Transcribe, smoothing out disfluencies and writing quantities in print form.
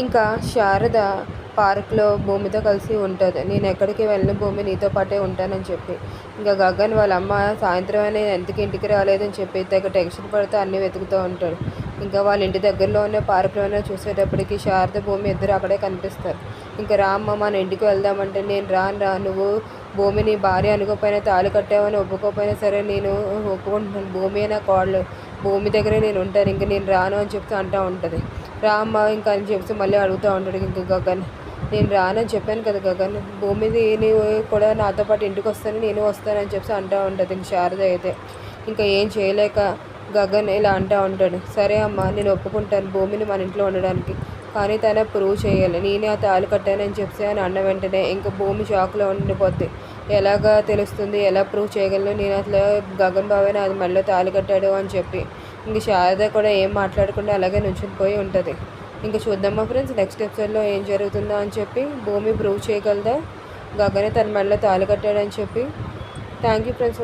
ఇంకా శారద పార్క్లో భూమితో కలిసి ఉంటుంది. నేను ఎక్కడికి వెళ్ళిన భూమి నీతో పాటే ఉంటానని చెప్పి. ఇంకా గగన్ వాళ్ళ అమ్మ సాయంత్రం అయినా ఎందుకు ఇంటికి రాలేదని చెప్పి తెగ టెన్షన్ పడుతూ అన్నీ వెతుకుతూ ఉంటాడు. ఇంకా వాళ్ళ ఇంటి దగ్గరలో ఉన్న పార్క్లోనే చూసేటప్పటికి శారద భూమి ఇద్దరు అక్కడే కనిపిస్తారు. ఇంకా రామ్మ మన ఇంటికి వెళ్దామంటే నేను రా నువ్వు భూమిని భార్య అనుకోకపోయినా తాళి కట్టావని ఒప్పుకోకపోయినా సరే నేను ఒప్పుకుంటున్నాను. భూమి నా కోడలు, భూమి దగ్గరే నేను ఉంటాను, ఇంక నేను రాను అని చెప్తూ అంటూ ఉంటుంది. రామ్మ ఇంకా అని చెప్తూ మళ్ళీ అడుగుతూ ఉంటాడు ఇంకా గగన్. నేను రానని చెప్పాను కదా గగన్, భూమిది నీవు కూడా నాతో పాటు ఇంటికి వస్తాను, నేను వస్తానని చెప్పి అంటూ ఉంటుంది. ఇంక శారద అయితే ఇంకా ఏం చేయలేక గగన్ ఇలా అంటూ ఉంటాడు. సరే అమ్మ నేను ఒప్పుకుంటాను భూమిని మన ఇంట్లో ఉండడానికి, కానీ తన ప్రూవ్ చేయాలి నేనే ఆ తాళి కట్టానని చెప్పి అని అన్న వెంటనే ఇంకా భూమి షాక్లో ఉండిపోద్ది. ఎలాగా తెలుస్తుంది, ఎలా ప్రూవ్ చేయగలను, నేను అసలు గగన్ బాబాయ్ అది మళ్ళీ తాళి కట్టాడు అని చెప్పి. ఇంక శారద కూడా ఏం మాట్లాడకుండా అలాగే నుంచుని పోయి ఉంటుంది. ఇంకా చూద్దామా ఫ్రెండ్స్ నెక్స్ట్ ఎపిసోడ్లో ఏం జరుగుతుందో అని చెప్పి. భూమి ప్రూవ్ చేయగలదా గగనే తన మెడలో తాళి కట్టాడని చెప్పి. Thank you friends.